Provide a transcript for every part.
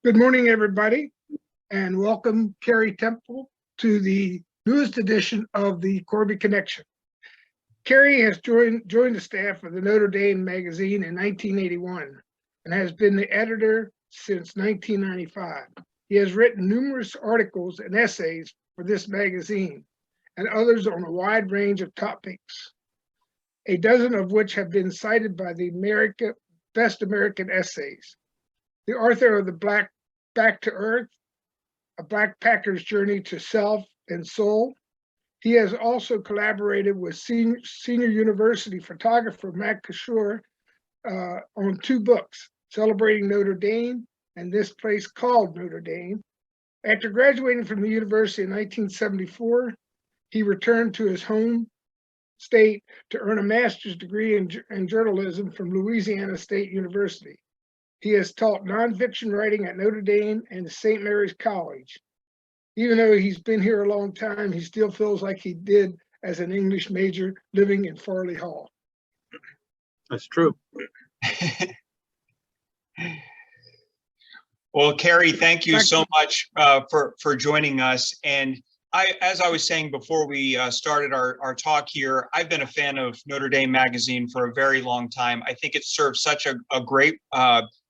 Good morning, everybody, and welcome Kerry Temple to the newest edition of the Corby Connection. Kerry has joined the staff of the Notre Dame magazine in 1981 and has been the editor since 1995. He has written numerous articles and essays for this magazine and others on a wide range of topics, a dozen of which have been cited by the Best American Essays. The author of the Back to Earth, a backpacker's journey to self and soul. He has also collaborated with senior university photographer Matt Kishore on two books, Celebrating Notre Dame and This Place Called Notre Dame. After graduating from the university in 1974, he returned to his home state to earn a master's degree in journalism from Louisiana State University. He has taught nonfiction writing at Notre Dame and St. Mary's College. Even though he's been here a long time, he still feels like he did as an English major living in Farley Hall. That's true. Well, Kerry, thank you so much for joining us. And as I was saying before we started our talk here, I've been a fan of Notre Dame magazine for a very long time. I think it serves such a great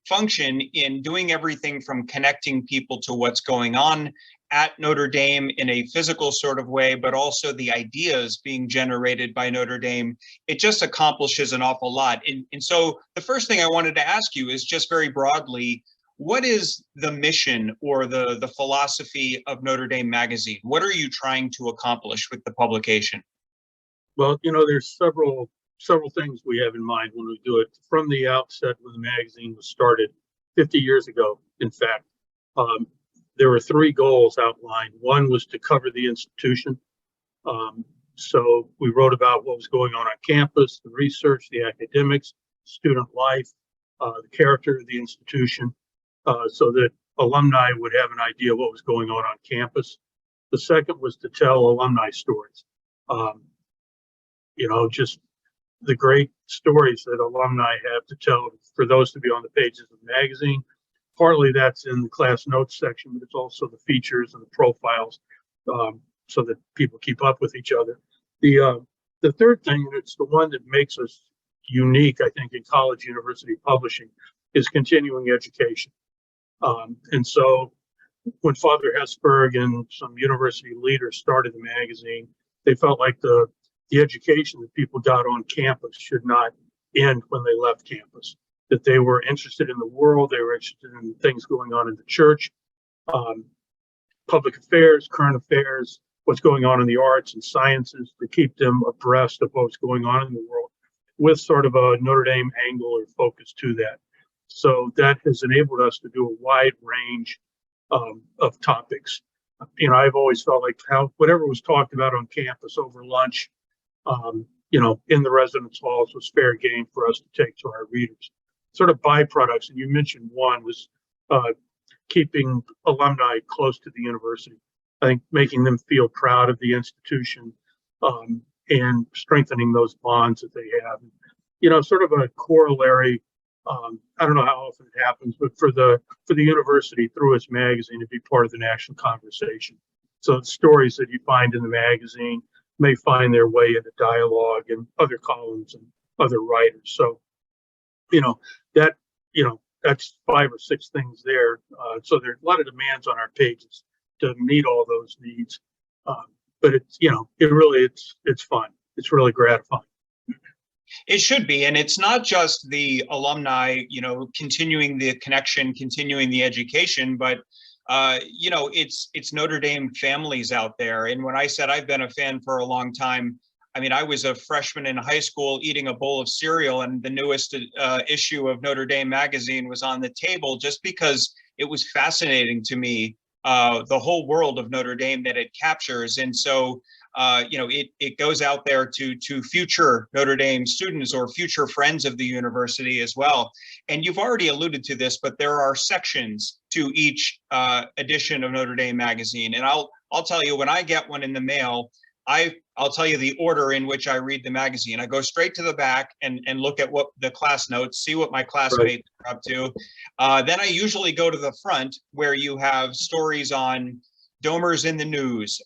function in doing everything from connecting people to what's going on at Notre Dame in a physical sort of way, but also the ideas being generated by Notre Dame. It just accomplishes an awful lot. And so the first thing I wanted to ask you is just very broadly, what is the mission or the philosophy of Notre Dame magazine? What are you trying to accomplish with the publication? Well, there's several things we have in mind when we do it. From the outset, when the magazine was started 50 years ago, in fact, there were three goals outlined. One was to cover the institution. So we wrote about what was going on campus, the research, the academics, student life, the character of the institution, so that alumni would have an idea of what was going on campus. The second was to tell alumni stories. Just the great stories that alumni have to tell for those to be on the pages of the magazine. Partly that's in the class notes section, but it's also the features and the profiles, so that people keep up with each other. The third thing, and it's the one that makes us unique, I think, in college university publishing, is continuing education. And so when Father Hesburgh and some university leaders started the magazine, they felt like the education that people got on campus should not end when they left campus, that they were interested in the world, they were interested in things going on in the church, public affairs, current affairs, what's going on in the arts and sciences, to keep them abreast of what's going on in the world with sort of a Notre Dame angle or focus to that. So that has enabled us to do a wide range of topics. I've always felt like whatever was talked about on campus over lunch, in the residence halls was fair game for us to take to our readers. Sort of byproducts, and you mentioned one was keeping alumni close to the university. I think making them feel proud of the institution and strengthening those bonds that they have. Sort of a corollary. I don't know how often it happens, but for the university through its magazine to be part of the national conversation. So the stories that you find in the magazine may find their way into dialogue and other columns and other writers. So, that's 5 or 6 things there. So there's a lot of demands on our pages to meet all those needs. But it's fun. It's really gratifying. It should be. And it's not just the alumni, continuing the connection, continuing the education, but it's Notre Dame families out there. And when I said I've been a fan for a long time, I mean, I was a freshman in high school eating a bowl of cereal, and the newest issue of Notre Dame magazine was on the table just because it was fascinating to me, the whole world of Notre Dame that it captures. And so, it goes out there to future Notre Dame students or future friends of the university as well. And you've already alluded to this, but there are sections to each edition of Notre Dame magazine. And I'll tell you, when I get one in the mail, I'll tell you the order in which I read the magazine. I go straight to the back and look at what the class notes, see what my classmates are up to. Then I usually go to the front where you have stories on Domers in the news,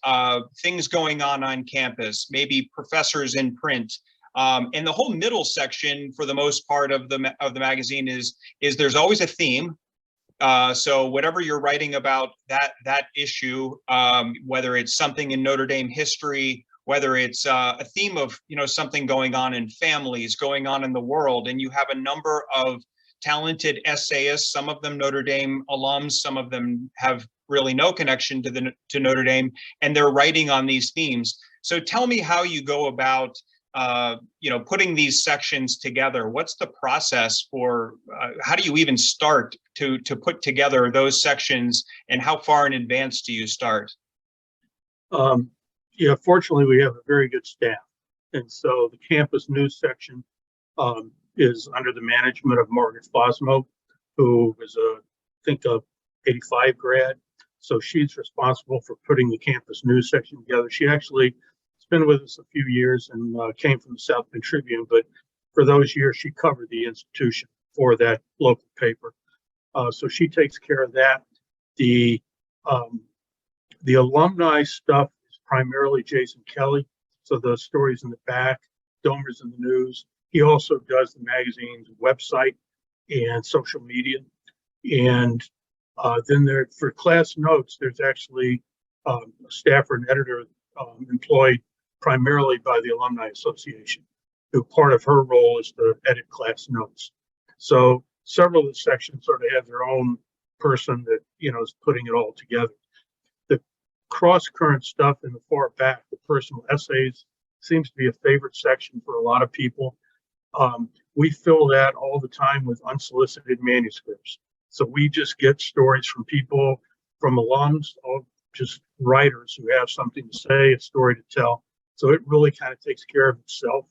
things going on campus, maybe professors in print. And the whole middle section, for the most part of the magazine, is there's always a theme. So whatever you're writing about that issue, whether it's something in Notre Dame history, whether it's a theme of something going on in families, going on in the world, and you have a number of talented essayists, some of them Notre Dame alums, some of them have really no connection to Notre Dame, and they're writing on these themes. So tell me how you go about putting these sections together. What's the process for, how do you even start to put together those sections, and how far in advance do you start? Yeah, fortunately, we have a very good staff. And so the campus news section is under the management of Margaret Fosmo, who is I think a 85 grad. So she's responsible for putting the campus news section together. She actually has been with us a few years and came from the South Bend Tribune, but for those years, she covered the institution for that local paper. So she takes care of that. The alumni stuff is primarily Jason Kelly. So those stories in the back, Domers in the news. He also does the magazine's website and social media. And then there, for class notes, there's actually a staffer and editor employed primarily by the Alumni Association, who part of her role is to edit class notes. So several of the sections sort of have their own person that is putting it all together. The cross-current stuff in the far back, the personal essays, seems to be a favorite section for a lot of people. We fill that all the time with unsolicited manuscripts. So we just get stories from people, from alums, or just writers who have something to say, a story to tell. So it really kind of takes care of itself.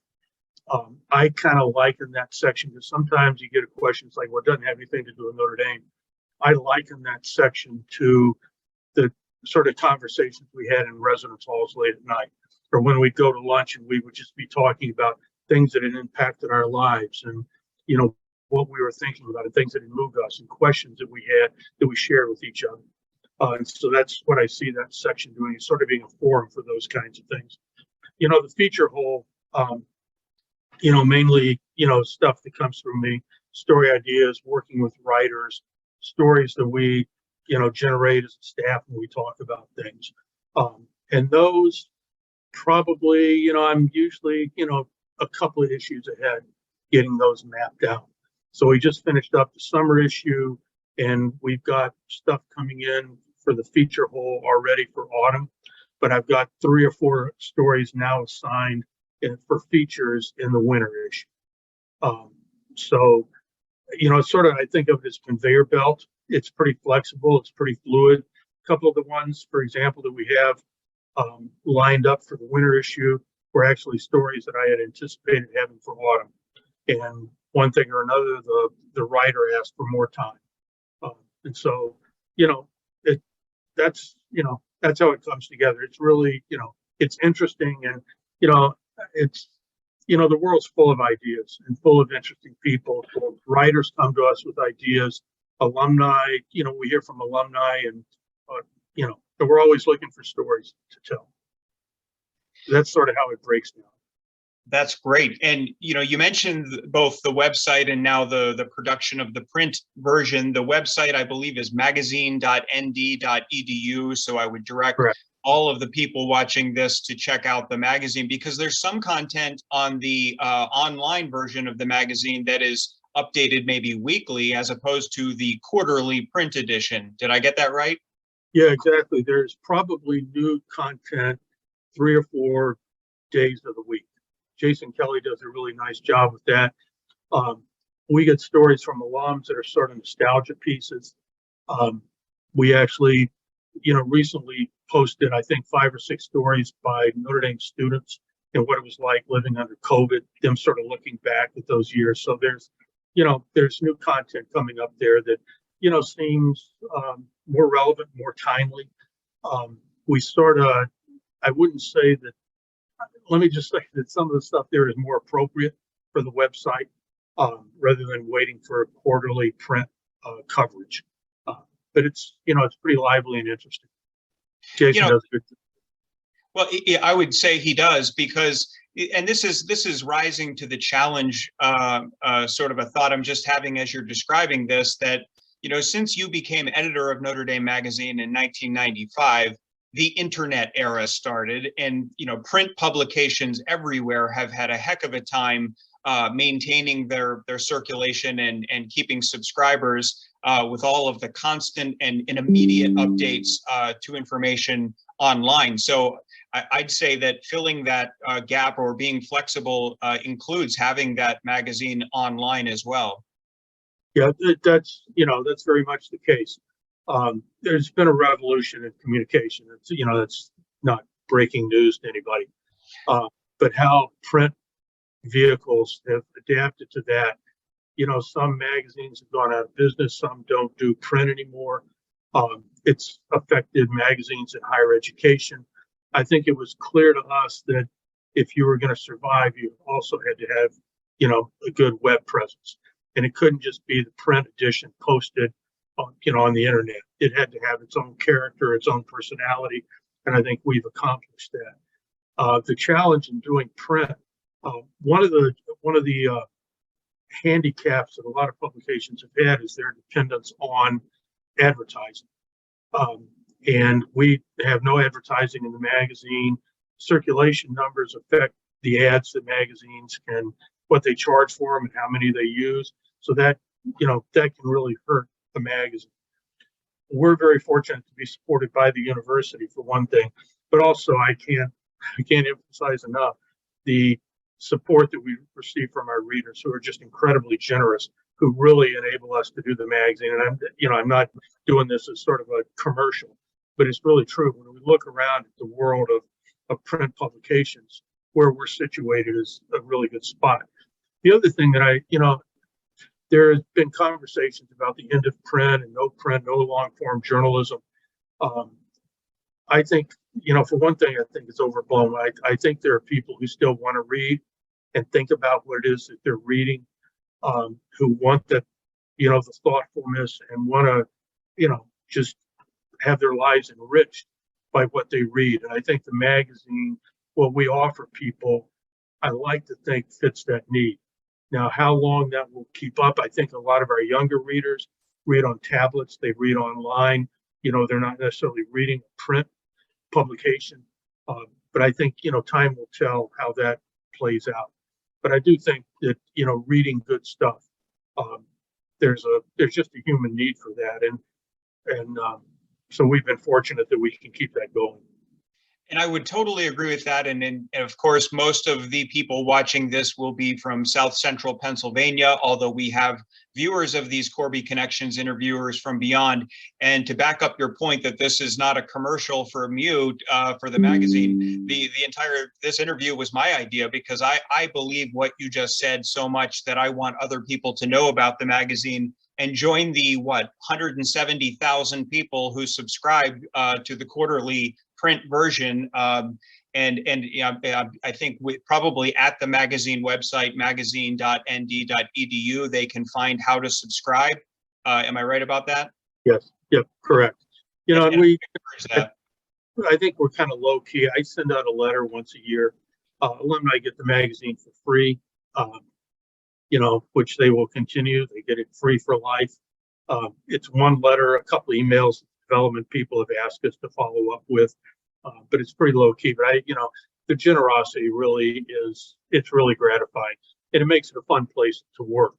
I kind of liken that section, because sometimes you get a question, it's like, well, it doesn't have anything to do with Notre Dame. I liken that section to the sort of conversations we had in residence halls late at night, or when we'd go to lunch and we would just be talking about things that had impacted our lives, and what we were thinking about, and things that had moved us, and questions that we had that we shared with each other. And so that's what I see that section doing, is sort of being a forum for those kinds of things. The feature hole, mainly, stuff that comes through me, story ideas, working with writers, stories that we, generate as a staff when we talk about things. And those probably, I'm usually, a couple of issues ahead getting those mapped out. So we just finished up the summer issue, and we've got stuff coming in for the feature hole already for autumn, but I've got 3 or 4 stories now assigned for features in the winter issue. So, it's sort of, I think of it as conveyor belt. It's pretty flexible. It's pretty fluid. A couple of the ones, for example, that we have lined up for the winter issue were actually stories that I had anticipated having for autumn. And one thing or another, the writer asked for more time. And so, that's how it comes together. It's really, it's interesting, and, it's, the world's full of ideas and full of interesting people. Writers come to us with ideas, alumni, we hear from alumni, and, we're always looking for stories to tell. That's sort of how it breaks down. That's great. And, you mentioned both the website and now the production of the print version. The website, I believe, is magazine.nd.edu. So I would direct all of the people watching this to check out the magazine, because there's some content on the online version of the magazine that is updated maybe weekly, as opposed to the quarterly print edition. Did I get that right? Yeah, exactly. There's probably new content 3 or 4 days of the week. Jason Kelly does a really nice job with that. We get stories from alums that are sort of nostalgia pieces. We actually, recently posted, I think, 5 or 6 stories by Notre Dame students and what it was like living under COVID, them sort of looking back at those years. So there's new content coming up there that, seems more relevant, more timely. We sort of, I wouldn't say that let me just say that some of the stuff there is more appropriate for the website rather than waiting for a quarterly print coverage. But it's, it's pretty lively and interesting. Jason does good. Well, I would say he does, because, and this is rising to the challenge, sort of a thought I'm just having as you're describing this, that, since you became editor of Notre Dame magazine in 1995, the internet era started, and, print publications everywhere have had a heck of a time maintaining their circulation and keeping subscribers with all of the constant and immediate updates to information online. So I'd say that filling that gap or being flexible includes having that magazine online as well. Yeah, that's very much the case. There's been a revolution in communication. It's, that's not breaking news to anybody. But how print vehicles have adapted to that. Some magazines have gone out of business. Some don't do print anymore. It's affected magazines in higher education. I think it was clear to us that if you were going to survive, you also had to have, a good web presence. And it couldn't just be the print edition posted on the internet. It had to have its own character, its own personality. And I think we've accomplished that. The challenge in doing print, one of the handicaps that a lot of publications have had is their dependence on advertising. And we have no advertising in the magazine. Circulation numbers affect the ads that magazines can, what they charge for them and how many they use. So that, that can really hurt the magazine. We're very fortunate to be supported by the university for one thing, but also I can't emphasize enough the support that we receive from our readers, who are just incredibly generous, who really enable us to do the magazine. And I'm not doing this as sort of a commercial, but it's really true. When we look around at the world of print publications, where we're situated is a really good spot. The other thing that there has been conversations about the end of print and no print, no long form journalism. I think, for one thing, I think it's overblown. I think there are people who still want to read and think about what it is that they're reading, who want the thoughtfulness and want to, just have their lives enriched by what they read. And I think the magazine, what we offer people, I like to think fits that need. Now, how long that will keep up, I think a lot of our younger readers read on tablets, they read online, they're not necessarily reading a print publication. But I think, time will tell how that plays out. But I do think that, reading good stuff, there's just a human need for that. And so we've been fortunate that we can keep that going. And I would totally agree with that. And of course, most of the people watching this will be from South Central Pennsylvania, although we have viewers of these Corby Connections interviewers from beyond. And to back up your point that this is not a commercial for Mute, for the magazine, this interview was my idea, because I believe what you just said so much that I want other people to know about the magazine and join the 170,000 people who subscribe to the quarterly print version. I think probably at the magazine website, magazine.nd.edu, they can find how to subscribe. Am I right about that? Yes. Yep. Correct. I I think we're kind of low key. I send out a letter once a year. Alumni get the magazine for free, which they will continue. They get it free for life. It's one letter, a couple of emails development people have asked us to follow up with, but it's pretty low key. But the generosity really it's really gratifying, and it makes it a fun place to work,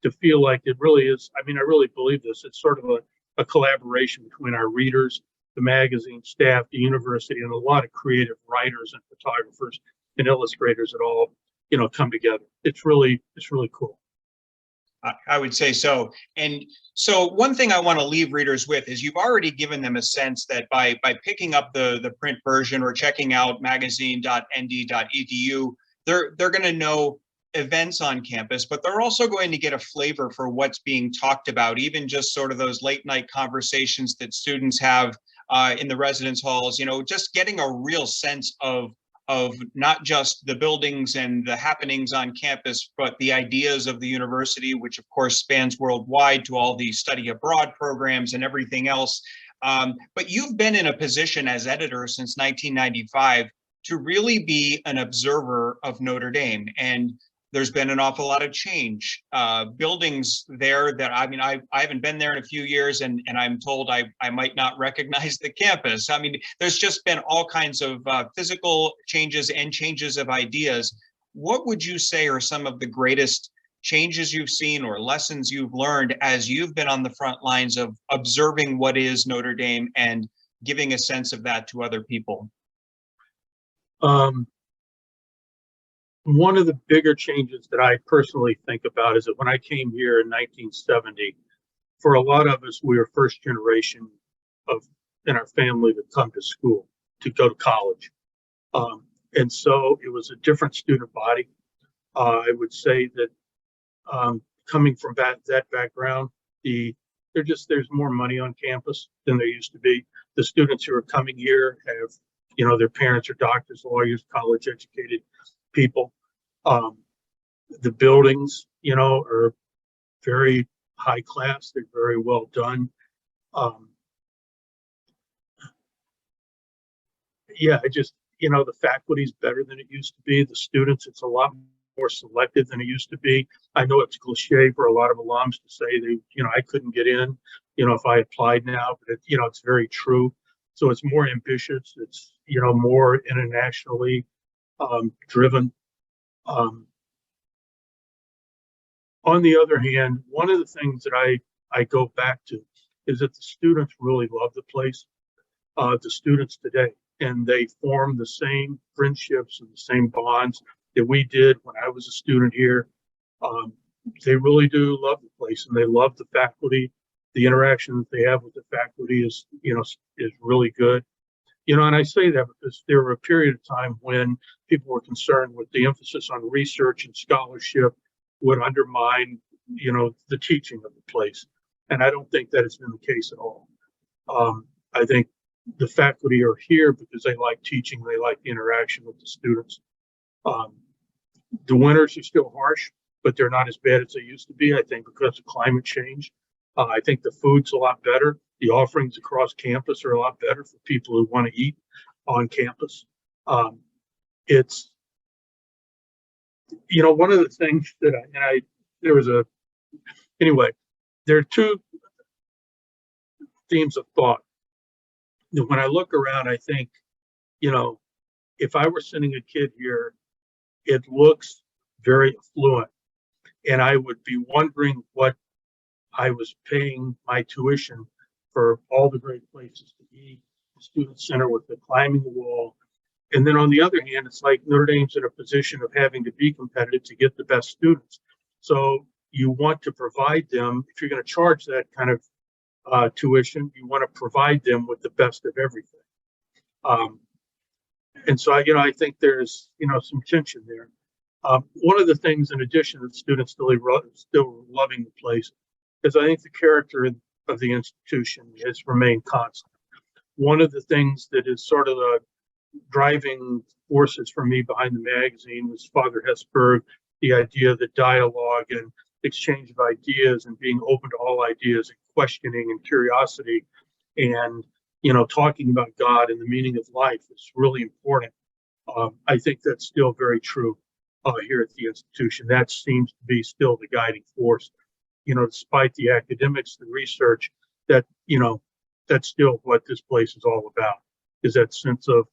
to feel like it really is. I really believe this. It's sort of a collaboration between our readers, the magazine staff, the university, and a lot of creative writers and photographers and illustrators that all come together. It's really cool. I would say so. And so one thing I want to leave readers with is you've already given them a sense that by picking up the print version or checking out magazine.nd.edu, they're going to know events on campus, but they're also going to get a flavor for what's being talked about, even just sort of those late night conversations that students have in the residence halls, just getting a real sense of of not just the buildings and the happenings on campus, but the ideas of the university, which of course spans worldwide to all the study abroad programs and everything else. But you've been in a position as editor since 1995 to really be an observer of Notre Dame. And there's been an awful lot of change. Buildings there that, I mean, I haven't been there in a few years, and I'm told I might not recognize the campus. I mean, there's just been all kinds of physical changes and changes of ideas. What would you say are some of the greatest changes you've seen or lessons you've learned as you've been on the front lines of observing what is Notre Dame and giving a sense of that to other people? One of the bigger changes that I personally think about is that when I came here in 1970, for a lot of us, we were first generation in our family to come to school, to go to college. And so it was a different student body. I would say that coming from that background, there's more money on campus than there used to be. The students who are coming here have, their parents are doctors, lawyers, college educated people. The buildings, are very high class. They're very well done. The faculty's better than it used to be. The students, it's a lot more selective than it used to be. I know it's cliche for a lot of alums to say I couldn't get in, if I applied now, but it's very true. So it's more ambitious. It's, more internationally driven. On the other hand, one of the things that I go back to is that the students really love the place, the students today, and they form the same friendships and the same bonds that we did when I was a student here. They really do love the place, and they love the faculty. The interaction that they have with the faculty is really good. And I say that because there were a period of time when people were concerned with the emphasis on research and scholarship would undermine, the teaching of the place. And I don't think that has been the case at all. I think the faculty are here because they like teaching, they like the interaction with the students. The winters are still harsh, but they're not as bad as they used to be, I think, because of climate change. I think the food's a lot better. The offerings across campus are a lot better for people who want to eat on campus. It's, one of the things that there are two themes of thought. When I look around, I think, if I were sending a kid here, it looks very affluent, and I would be wondering what I was paying my tuition for all the great places to eat, the student center with the climbing the wall. And then on the other hand, it's like Notre Dame's in a position of having to be competitive to get the best students. So you want to provide them, if you're going to charge that kind of tuition, you want to provide them with the best of everything. And so, I think there's, some tension there. One of the things, in addition to students still loving the place, is I think the character of the institution has remained constant. One of the things that is sort of the driving forces for me behind the magazine was Father Hesburgh, the idea that dialogue and exchange of ideas and being open to all ideas and questioning and curiosity and, talking about God and the meaning of life is really important. I think that's still very true here at the institution. That seems to be still the guiding force. Despite the academics, the research, that's still what this place is all about, is that sense of,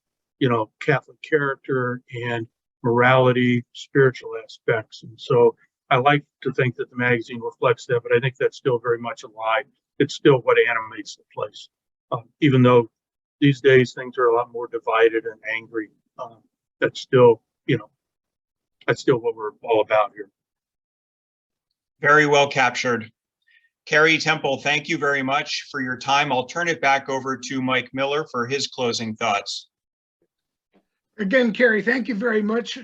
Catholic character and morality, spiritual aspects. And so I like to think that the magazine reflects that, but I think that's still very much alive. It's still what animates the place. Even though these days things are a lot more divided and angry, that's still what we're all about here. Very well captured. Kerry Temple, thank you very much for your time. I'll turn it back over to Mike Miller for his closing thoughts. Again, Kerry, thank you very much.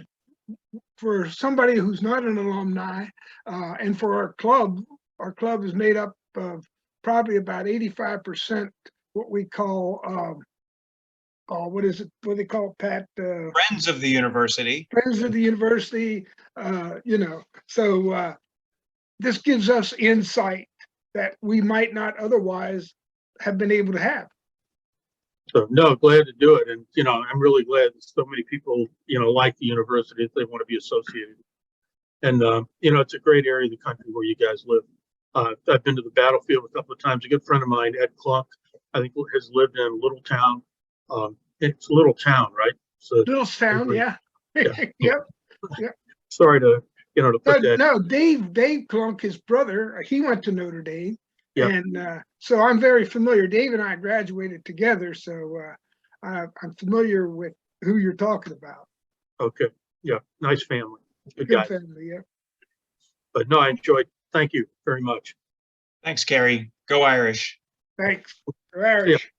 For somebody who's not an alumni, and for our club is made up of probably about 85% what we call what is it? What do they call it, Pat? Friends of the university. Friends of the university. So this gives us insight that we might not otherwise have been able to have. So no, glad to do it. And, I'm really glad that so many people, like the university, if they want to be associated. And, it's a great area of the country where you guys live. I've been to the battlefield a couple of times. A good friend of mine, Ed Klunk, I think has lived in a little town. It's a little town, right? So Little sound, yeah. yeah. Yep. Sorry to, to put that. No, Dave Klunk, his brother, he went to Notre Dame. Yeah. And so I'm very familiar. Dave and I graduated together, so I'm familiar with who you're talking about. Okay. Yeah. Nice family. Good Good guys. family, yeah. But no, I enjoyed. Thank you very much. Thanks, Kerry. Go Irish. Thanks. Go Irish.